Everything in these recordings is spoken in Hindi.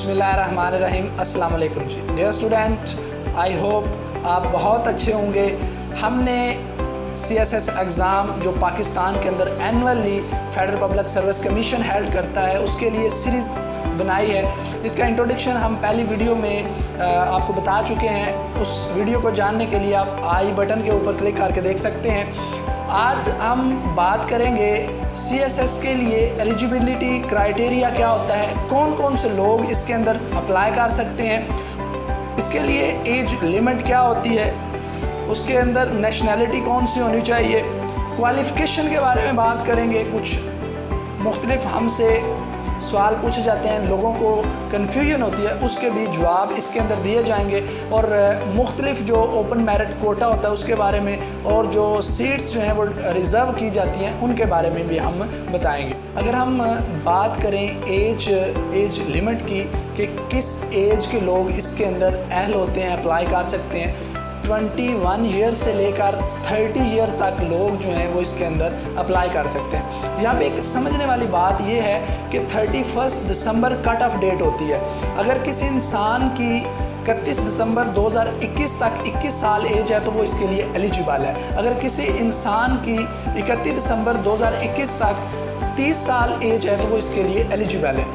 बिस्मिल्लाहिर्रहमानिर्रहीम। अस्सलाम वालेकुम जी डियर स्टूडेंट, आई होप आप बहुत अच्छे होंगे। हमने CSS एग्ज़ाम जो पाकिस्तान के अंदर annually federal public service commission held करता है उसके लिए सीरीज़ बनाई है। इसका इंट्रोडक्शन हम पहली वीडियो में आपको बता चुके हैं। उस वीडियो को जानने के लिए आप आई बटन के ऊपर क्लिक करके देख सकते हैं। आज हम बात करेंगे CSS के लिए एलिजिबिलिटी क्राइटेरिया क्या होता है, कौन कौन से लोग इसके अंदर अप्लाई कर सकते हैं, इसके लिए एज लिमिट क्या होती है, उसके अंदर नेशनैलिटी कौन सी होनी चाहिए, क्वालिफ़िकेशन के बारे में बात करेंगे। कुछ मुख्तलिफ हमसे सवाल पूछे जाते हैं, लोगों को कन्फ्यूजन होती है, उसके भी जवाब इसके अंदर दिए जाएंगे। और मुख्तलिफ जो ओपन मेरिट कोटा होता है उसके बारे में, और जो सीट्स जो हैं वो रिज़र्व की जाती हैं उनके बारे में भी हम बताएंगे। अगर हम बात करें एज लिमिट की कि किस एज के लोग इसके अंदर अहल होते हैं, अप्लाई कर सकते हैं, 21 ईयर से लेकर 30 ईयर तक लोग जो हैं वो इसके अंदर अप्लाई कर सकते हैं। यहाँ पे एक समझने वाली बात ये है कि 31 दिसंबर कट ऑफ डेट होती है। अगर किसी इंसान की 31 दिसंबर 2021 तक 21 साल एज है तो वो इसके लिए एलिजिबल है। अगर किसी इंसान की 31 दिसंबर 2021 तक 30 साल एज है तो वो इसके लिए एलिजिबल है।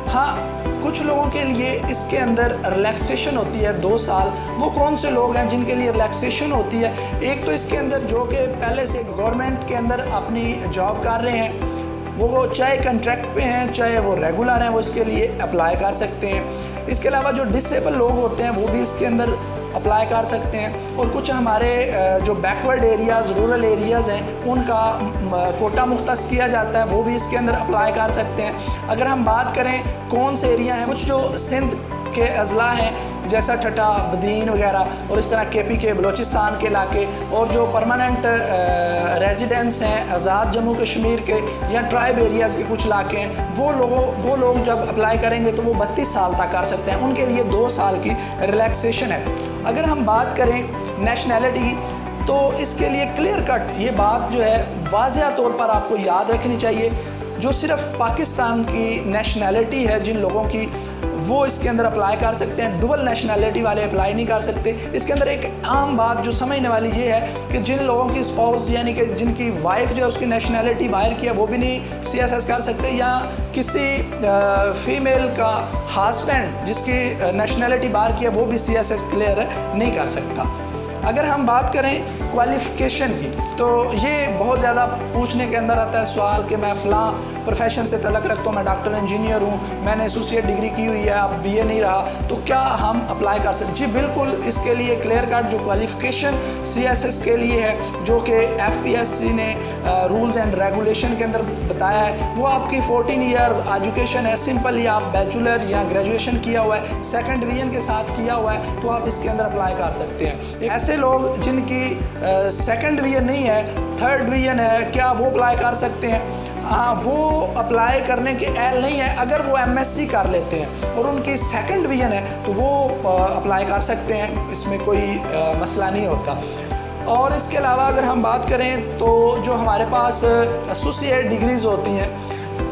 हाँ, कुछ लोगों के लिए इसके अंदर रिलैक्सेशन होती है 2 साल। वो कौन से लोग हैं जिनके लिए रिलैक्सेशन होती है? एक तो इसके अंदर जो कि पहले से गवर्नमेंट के अंदर अपनी जॉब कर रहे हैं, वो चाहे कॉन्ट्रैक्ट पे हैं चाहे वो रेगुलर हैं, वो इसके लिए अप्लाई कर सकते हैं। इसके अलावा जो डिसेबल लोग होते हैं वो भी इसके अंदर अप्लाई कर सकते हैं। और कुछ हमारे जो बैकवर्ड एरियाज़, रूरल एरियाज़ हैं, उनका कोटा मुख्तस किया जाता है, वो भी इसके अंदर अप्लाई कर सकते हैं। अगर हम बात करें कौन से एरिया हैं, कुछ जो सिंध के अज़ला हैं जैसा ठट्टा, बदीन वगैरह, और इस तरह KPK बलूचिस्तान के इलाके, और जो परमानेंट रेजिडेंट्स हैं आज़ाद जम्मू कश्मीर के या ट्राइब एरियाज़ के कुछ इलाके हैं, वो लोग जब अप्लाई करेंगे तो वो 32 साल तक कर सकते हैं। उनके लिए 2 साल की रिलैक्सेशन है। अगर हम बात करें नेशनैलिटी तो इसके लिए क्लियर कट ये बात जो है वाज़िया तौर पर आपको याद रखनी चाहिए, जो सिर्फ पाकिस्तान की नेशनैलिटी है जिन लोगों की, वो इसके अंदर अप्लाई कर सकते हैं। डुअल नेशनैलिटी वाले अप्लाई नहीं कर सकते। इसके अंदर एक आम बात जो समझने वाली ये है कि जिन लोगों की स्पाउस यानी कि जिनकी वाइफ जो है उसकी नेशनैलिटी बाहर की है वो भी नहीं CSS कर सकते, या किसी फीमेल का हस्बैंड जिसकी नेशनैलिटी बाहर की है वो भी CSS क्लियर नहीं कर सकता। अगर हम बात करें क्वालिफ़िकेशन की तो ये बहुत ज़्यादा पूछने के अंदर आता है सवाल कि मैं फ़लाँ प्रोफेशन से तलक रखता हूँ, मैं डॉक्टर इंजीनियर हूँ, मैंने एसोसिएट डिग्री की हुई है, अब BA नहीं रहा, तो क्या हम अप्लाई कर सकते? जी बिल्कुल, इसके लिए क्लियर कट जो क्वालिफ़िकेशन CSS के लिए है, जो कि FPSC ने रूल्स एंड रेगुलेशन के अंदर बताया है, वो आपकी 14 ईयर्स एजुकेशन है। सिंपल, या आप बैचलर या ग्रेजुएशन किया हुआ है, 2nd डिवीज़न के साथ किया हुआ है, तो आप इसके अंदर अप्लाई कर सकते हैं। ऐसे लोग जिनकी 2nd डिवीज़न नहीं है, 3rd डिवीज़न है, क्या वो अप्लाई कर सकते हैं? हाँ, वो अप्लाई करने के अहल नहीं है। अगर वो MSc कर लेते हैं और उनकी 2nd डिवीज़न है तो वो अप्लाई कर सकते हैं, इसमें कोई मसला नहीं होता। और इसके अलावा अगर हम बात करें तो जो हमारे पास एसोसिएट डिग्रीज़ होती हैं,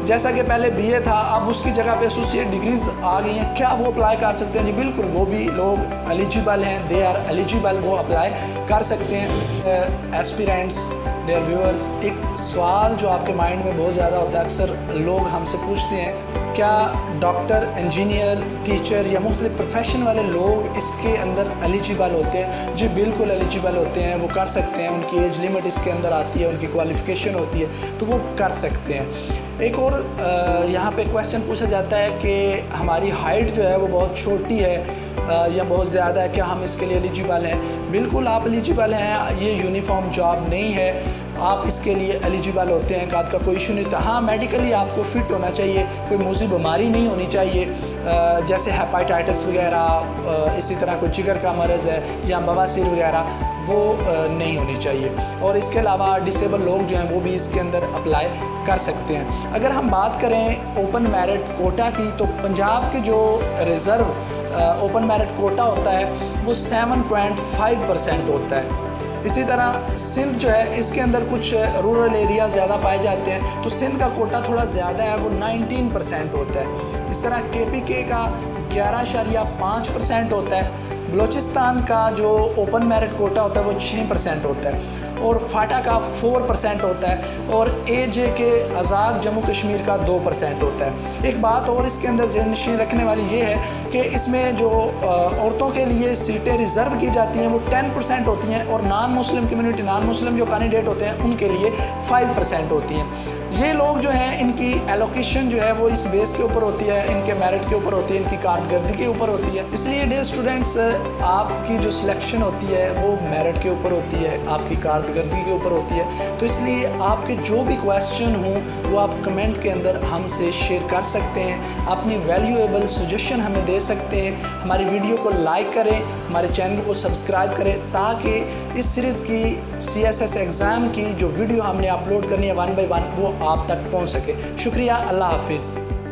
जैसा कि पहले BA था, अब उसकी जगह पे एसोसिएट डिग्रीज़ आ गई हैं, क्या वो अप्लाई कर सकते हैं? जी बिल्कुल, वो भी लोग एलिजिबल हैं, दे आर एलिजिबल, वो अप्लाई कर सकते हैं। एस्पिरेंट्स, डियर व्यूअर्स, एक सवाल जो आपके माइंड में बहुत ज़्यादा होता है, अक्सर लोग हमसे पूछते हैं क्या डॉक्टर, इंजीनियर, टीचर या मुख्तलिफ प्रोफेशन वाले लोग इसके अंदर एलिजिबल होते हैं? जी बिल्कुल एलिजिबल होते हैं, वो कर सकते हैं। उनकी एज लिमिट इसके अंदर आती है, उनकी क्वालिफ़िकेशन होती है, तो वो कर सकते हैं। एक और यहाँ पे क्वेश्चन पूछा जाता है कि हमारी हाइट जो है वो बहुत छोटी है या बहुत ज़्यादा है, क्या हम इसके लिए एलिजिबल हैं? बिल्कुल आप एलिजिबल हैं, ये यूनिफॉर्म जॉब नहीं है, आप इसके लिए एलिजिबल होते हैं, आपका कोई इशू नहीं होता। हाँ, मेडिकली आपको फ़िट होना चाहिए, कोई मूज़ी बीमारी नहीं होनी चाहिए, जैसे हेपाटाइटिस वगैरह, इसी तरह कोई जिगर का मर्ज़ है या बवासीर वगैरह, वो नहीं होनी चाहिए। और इसके अलावा डिसेबल लोग जो हैं वो भी इसके अंदर अप्लाई कर सकते हैं। अगर हम बात करें ओपन मेरिट कोटा की तो पंजाब के जो रिज़र्व ओपन मेरिट कोटा होता है वो 7.5% होता है। इसी तरह सिंध जो है इसके अंदर कुछ रूरल एरिया ज़्यादा पाए जाते हैं तो सिंध का कोटा थोड़ा ज़्यादा है, वो 19% होता है। इस तरह KPK का 11.5% होता है। बलूचिस्तान का जो ओपन मेरिट कोटा होता है वो 6% होता है और फाटा का 4% होता है और AJ के आज़ाद जम्मू कश्मीर का 2% होता है। एक बात और इसके अंदर ज़हन नशीन रखने वाली ये है कि इसमें जो औरतों के लिए सीटें रिज़र्व की जाती हैं वो 10% होती हैं और non Muslim community, non Muslim जो कैंडिडेट होते हैं उनके लिए 5% होती हैं। ये लोग जो हैं इनकी एलोकेशन जो है वो इस बेस के ऊपर होती है, इनके मेरिट के ऊपर होती है, इनकी कारकर्दगी के ऊपर होती है। इसलिए डियर स्टूडेंट्स, आपकी जो सिलेक्शन होती है वो मेरिट के ऊपर होती है, आपकी कारकर्दगी के ऊपर होती है। तो इसलिए आपके जो भी क्वेश्चन हों वो आप कमेंट के अंदर हमसे शेयर कर सकते हैं, अपनी वैल्यूएबल सजेशन हमें दे सकते हैं। हमारी वीडियो को लाइक करें, हमारे चैनल को सब्सक्राइब करें ताकि इस सीरीज़ की CSS एग्ज़ाम की जो वीडियो हमने अपलोड करनी है 1 by 1 वो आप तक पहुंच सके। शुक्रिया, अल्लाह हाफिज़।